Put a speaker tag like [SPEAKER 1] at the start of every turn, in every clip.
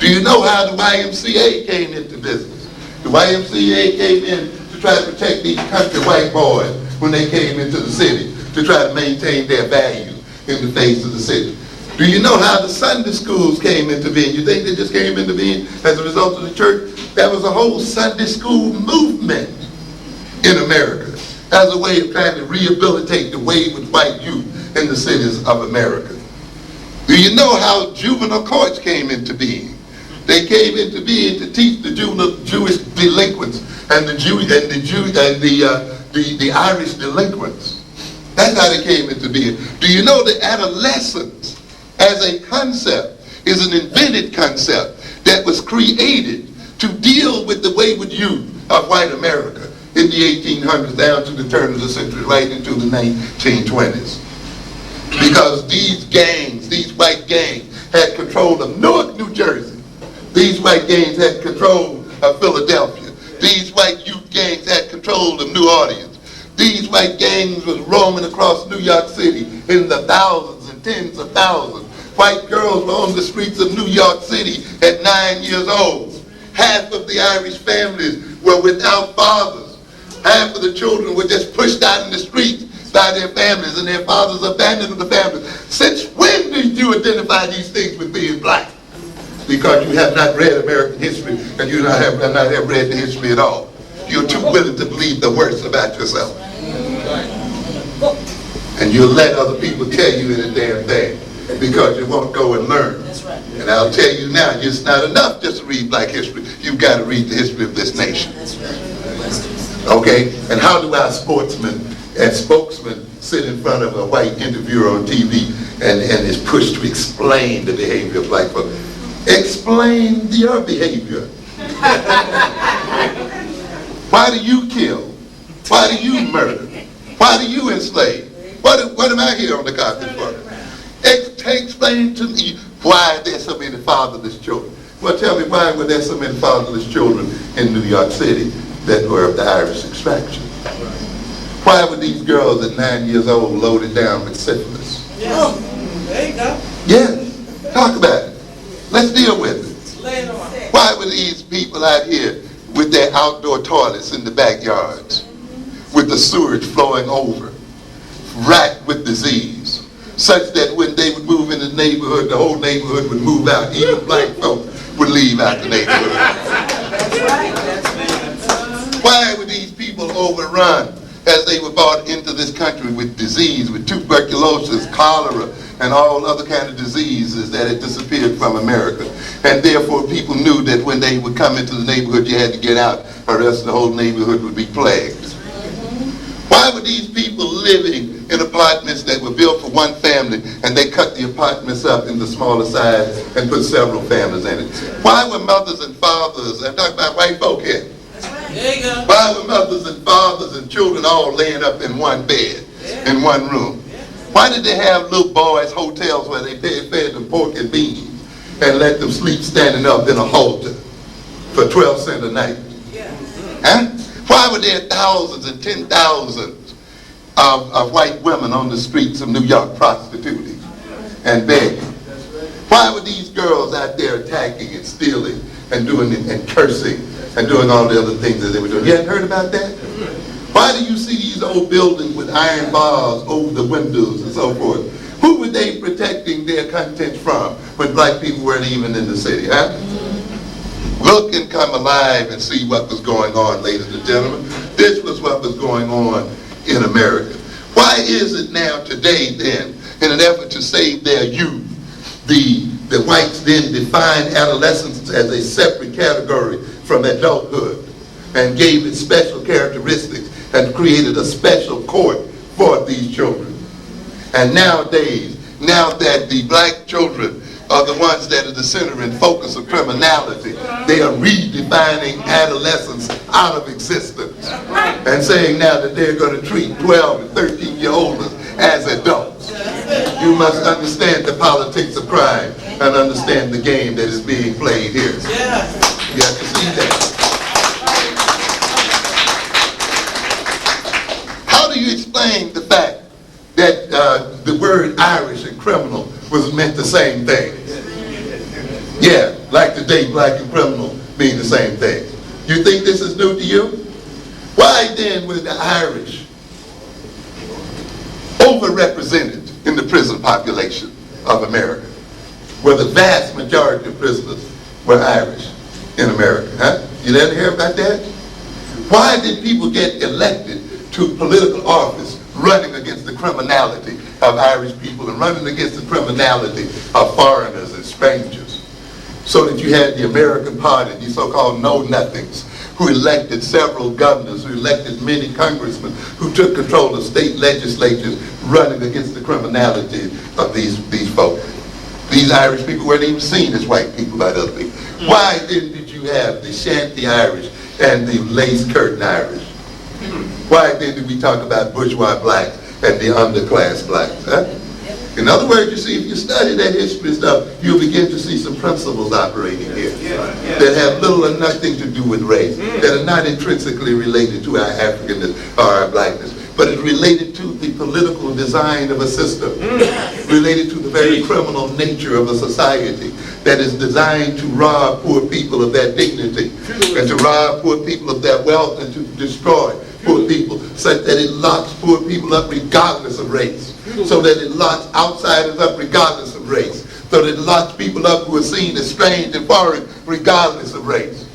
[SPEAKER 1] Do you know how the YMCA came into business? The YMCA came in to try to protect these country white boys when they came into the city to try to maintain their value in the face of the city. Do you know how the Sunday schools came into being? You think they just came into being as a result of the church? There was a whole Sunday school movement in America as a way of trying to rehabilitate the wayward white youth in the cities of America. Do you know how juvenile courts came into being? They came into being to teach the Jewish delinquents and the Irish delinquents. That's how they came into being. Do you know that adolescence as a concept is an invented concept that was created to deal with the wayward youth of white America in the 1800s down to the turn of the century, right into the 1920s. Because these gangs, these white gangs, had control of Newark, New Jersey. These white gangs had control of Philadelphia. These white youth gangs had control of New Orleans. These white gangs was roaming across New York City in the thousands and tens of thousands. White girls were on the streets of New York City at 9 years old. Half of the Irish families were without fathers. Half of the children were just pushed out in the streets by their families, and their fathers abandoned the families. Since when did you identify these things with being black? Because you have not read American history, and you have not read the history at all. You're too willing to believe the worst about yourself. And you'll let other people tell you any damn thing because you won't go and learn. And I'll tell you now, it's not enough just to read black history. You've got to read the history of this nation. Okay? And how do our sportsmen and spokesmen sit in front of a white interviewer on TV and is pushed to explain the behavior of black folks? Explain your behavior. Why do you kill? Why do you murder? Why do you enslave? What am I here on the carpet for? Explain to me why there's so many fatherless children. Well, tell me, why were there so many fatherless children in New York City that were of the Irish extraction? Why were these girls at 9 years old loaded down with syphilis?
[SPEAKER 2] Yeah. There you go.
[SPEAKER 1] Yeah, talk about it. Let's deal with it.
[SPEAKER 2] Lay it on.
[SPEAKER 1] Why were these people out here with their outdoor toilets in the backyards, with the sewage flowing over, racked with disease, such that when they would move in the neighborhood, the whole neighborhood would move out. Even black folk would leave out the neighborhood.
[SPEAKER 2] That's right.
[SPEAKER 1] Why were these people overrun as they were brought into this country with disease, with tuberculosis, cholera, and all other kind of diseases that had disappeared from America? And therefore people knew that when they would come into the neighborhood, you had to get out, or else the whole neighborhood would be plagued. Why were these people living in apartments that were built for one family, and they cut the apartments up into smaller size and put several families in it? Why were mothers and fathers, I'm talking about white folk here,
[SPEAKER 2] There you go.
[SPEAKER 1] why were mothers and fathers and children all laying up in one bed, in one room? Why did they have little boys' hotels where they fed them pork and beans and let them sleep standing up in a halter for 12 cents a night? Huh? Why were there thousands and 10,000s of white women on the streets of New York prostituting and begging? Why were these girls out there attacking and stealing and doing and cursing and doing all the other things that they were doing? You hadn't heard about that? Why do you see these old buildings with iron bars over the windows and so forth? Who were they protecting their contents from when black people weren't even in the city, huh? Look and come alive and see what was going on, ladies and gentlemen. This was what was going on in America. Why is it now today then, in an effort to save their youth, the whites then defined adolescence as a separate category from adulthood and gave it special characteristics and created a special court for these children? And nowadays, now that the black children are the ones that are the center and focus of criminality, they are redefining adolescence out of existence and saying now that they're going to treat 12 and 13-year-olds as adults. You must understand the politics of crime and understand the game that is being played here. You have to see that. How do you explain the fact that the word Irish and criminal was meant the same thing? Yeah, like today. today black and criminal mean the same thing. You think this is new to you? Why then were the Irish overrepresented in the prison population of America, where the vast majority of prisoners were Irish in America? Huh? You didn't hear about that? Why did people get elected to political office running against the criminality of Irish people and running against the criminality of foreigners and strangers? So that you had the American Party, these so-called know-nothings, who elected several governors, who elected many congressmen, who took control of state legislatures running against the criminality of these folk. These Irish people weren't even seen as white people by other people. Why then did you have the shanty Irish and the lace curtain Irish? Why then did we talk about bourgeois blacks and the underclass blacks? Huh? In other words, you see, if you study that history stuff, you'll begin to see some principles operating here that have little or nothing to do with race, that are not intrinsically related to our Africanness or our blackness, but it's related to the political design of a system, related to the very criminal nature of a society that is designed to rob poor people of their dignity and to rob poor people of their wealth and to destroy poor people, such that it locks poor people up regardless of race, so that it locks outsiders up regardless of race, so that it locks people up who are seen as strange and foreign regardless of race,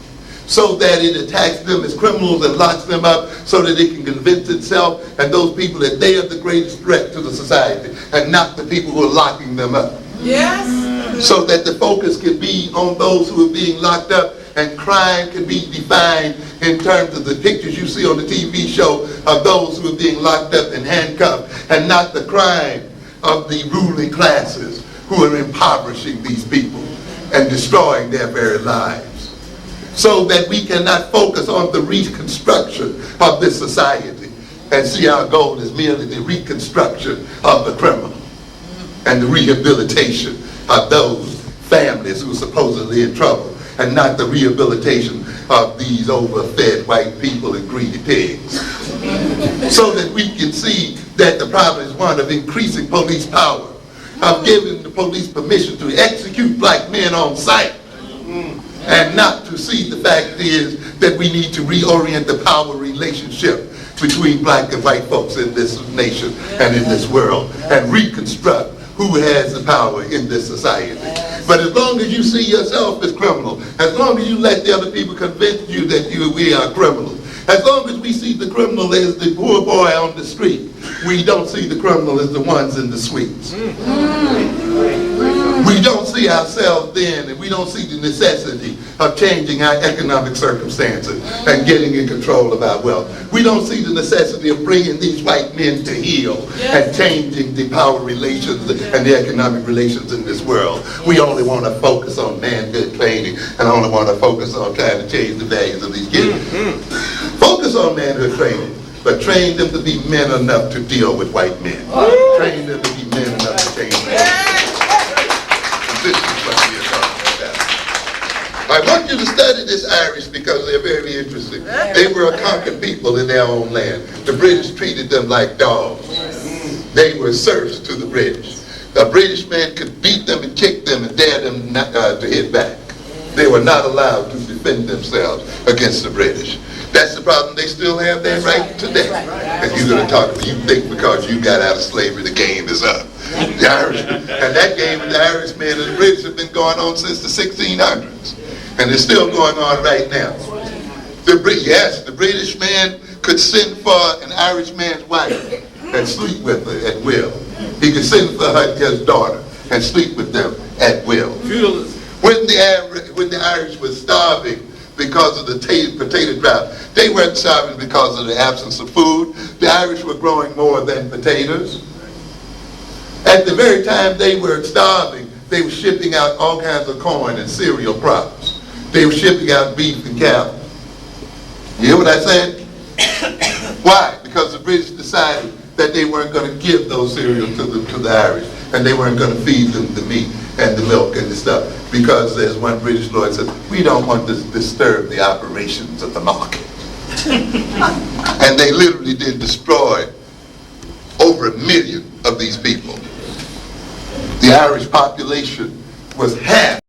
[SPEAKER 1] so that it attacks them as criminals and locks them up so that it can convince itself and those people that they are the greatest threat to the society and not the people who are locking them up.
[SPEAKER 2] Yes.
[SPEAKER 1] So that the focus can be on those who are being locked up and crime can be defined in terms of the pictures you see on the TV show of those who are being locked up and handcuffed, and not the crime of the ruling classes who are impoverishing these people and destroying their very lives. So that we cannot focus on the reconstruction of this society and see our goal is merely the reconstruction of the criminal and the rehabilitation of those families who are supposedly in trouble, and not the rehabilitation of these overfed white people and greedy pigs. So that we can see that the problem is one of increasing police power, of giving the police permission to execute black men on sight, and not to see the fact is that we need to reorient the power relationship between black and white folks in this nation and in this world, and reconstruct who has the power in this society. But as long as you see yourself as criminal, as long as you let the other people convince you that we are criminals, as long as we see the criminal as the poor boy on the street, we don't see the criminal as the ones in the suites. We don't see ourselves then, and we don't see the necessity of changing our economic circumstances and getting in control of our wealth. We don't see the necessity of bringing these white men to heel and changing the power relations and the economic relations in this world. We only want to focus on manhood training and only want to focus on trying to change the values of these kids. Focus on manhood training, but train them to be men enough to deal with white men. Train them to be men enough to change them. This is what we are talking about. I want you to study this Irish because they're very interesting. They were a conquered people in their own land. The British treated them like dogs. They were serfs to the British. A British man could beat them and kick them and dare them not, to hit back. They were not allowed to defend themselves against the British. That's the problem they still have there right today. And you're going to talk, you think because you got out of slavery, the game is up. The Irish, and that game with the Irishmen and the British have been going on since the 1600s. And it's still going on right now. Yes, the British man could send for an Irish man's wife and sleep with her at will. He could send for his daughter and sleep with them at will. When the Irish were starving because of the potato drought, they weren't starving because of the absence of food. The Irish were growing more than potatoes. At the very time they were starving, they were shipping out all kinds of corn and cereal crops. They were shipping out beef and cattle. You hear what I said? Why? Because the British decided that they weren't going to give those cereals to the Irish, and they weren't going to feed them the meat and the milk and the stuff, because as one British lawyer said, we don't want to disturb the operations of the market. And they literally did destroy over 1 million of these people. The Irish population was half